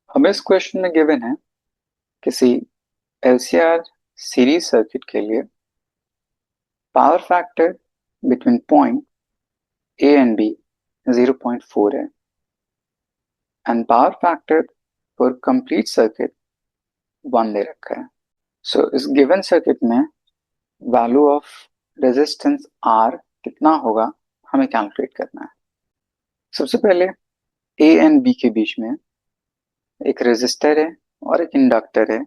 हमें इस क्वेश्चन में गिवन है किसी एलसीआर सीरीज सर्किट के लिए power factor between point A and B 0.4 है and power factor for complete circuit 1 दे रखा है। सो इस गिवन सर्किट में वैल्यू ऑफ रेजिस्टेंस आर कितना होगा हमें कैलकुलेट करना है। सबसे पहले ए एंड बी के बीच में एक रेजिस्टर है और एक इंडक्टर है।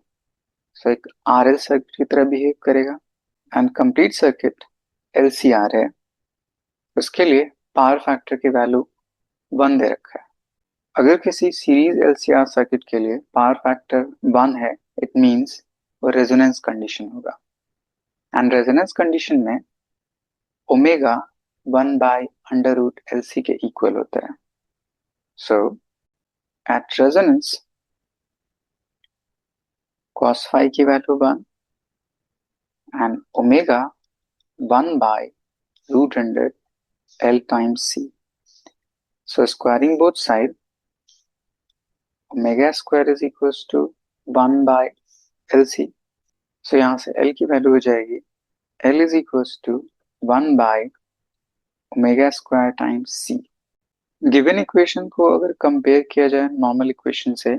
सो एक आरएल सर्किट की तरह बिहेव करेगा एंड कंप्लीट सर्किट एलसीआर है। उसके लिए पावर फैक्टर की वैल्यू 1 दे रखा है। अगर किसी सीरीज एलसीआर सर्किट के लिए पावर फैक्टर 1 है, इट मींस वो रेजोनेंस कंडीशन होगा एंड रेजोनेंस कंडीशन में omega 1 by under root L C के इक्वल होता है। So at resonance cos phi की value 1 and omega 1 by root under L times C. So squaring both side omega square is equals to 1 by L C. So यहाँ से L की value हो जाएगी L is equals to 1 by omega square times C. Given equation को अगर compare किया जाए normal equation से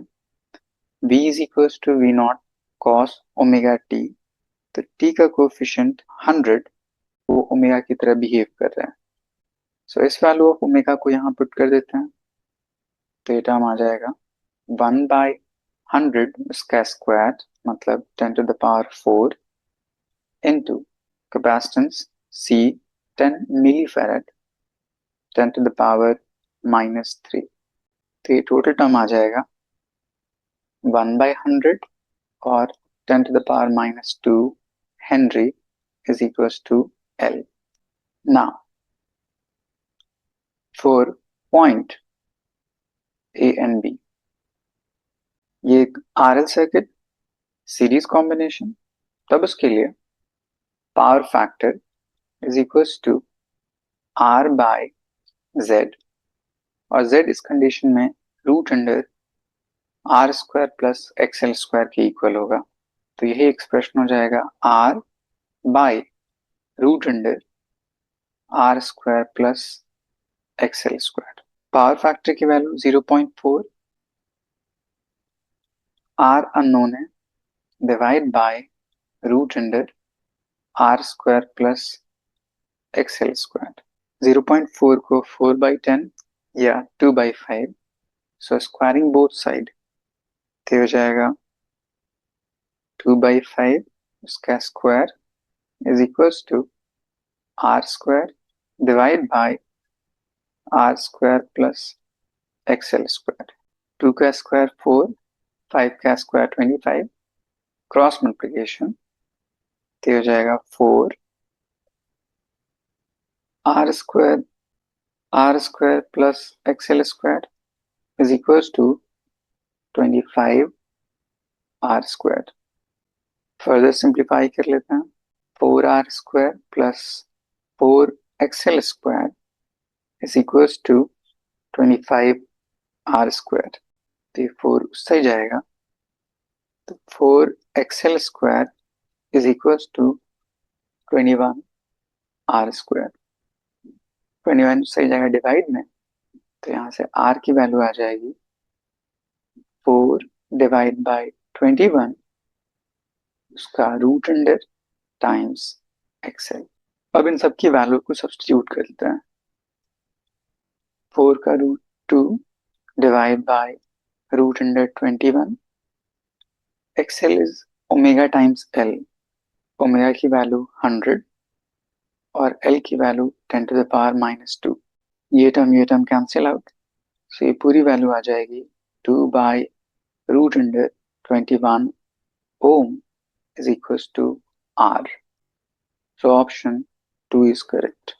V is equals to V not cos omega t, तो T का कोफिशिएंट 100 वो ओमेगा की तरह बिहेव कर रहा है। सो इस वैल्यू ऑफ ओमेगा को यहाँ पुट कर देते हैं तो ये टर्म आ जाएगा 1 बाय 100 इसका स्क्वायर मतलब 10 to the power 4 into capacitance C 10 millifarad 10 to the power -3। तो ये टोटल टर्म आ जाएगा 1 by 100 और 10 to the power -2 Henry is equals to L। Now for point A and B, ये एक RL सर्किट सीरीज कॉम्बिनेशन, तब उसके लिए power factor is equals to R by Z और Z इस कंडीशन में root under R square plus XL square के इक्वल होगा। तो यही एक्सप्रेशन हो जाएगा R by root under R square plus XL square. Power factor की वैल्यू 0.4, आर अननोन है, divide by root under R square plus XL square. 0.4 को 4/10 या 2/5, सो स्क्वायरिंग बोथ साइड तो हो जाएगा 2/5 उसका square is equals to R square divide by R square plus XL square. 2 का square 4, 5 का स्क्वायर 25, क्रॉस मल्टीप्लिकेशन तो हो जाएगा 4 R square plus XL square is equals to 25 R square. Further simplify कर लेते हैं, 4 R square plus 4 XL square is equals to 25 R square. तो 4 उससे ही जाएगा तो 4 XL square is equals to 21 R square. 21 सही जाएगा डिवाइड में, तो यहाँ से आर की वैल्यू आ जाएगी 4 डिवाइड बाय 21 उसका रूट अंडर टाइम्स एक्सएल। अब इन सब की वैल्यू को सब्स्टिट्यूट कर लेते हैं। 4 का root 2 divide by root under 21, XL is omega times L, omega की वैल्यू 100 और एल की वैल्यू 10 टू द पावर -2। ये टर्म कैंसिल आउट, सो ये पूरी वैल्यू आ जाएगी 2 by root under 21 ohm is equals to R. So option 2 is correct.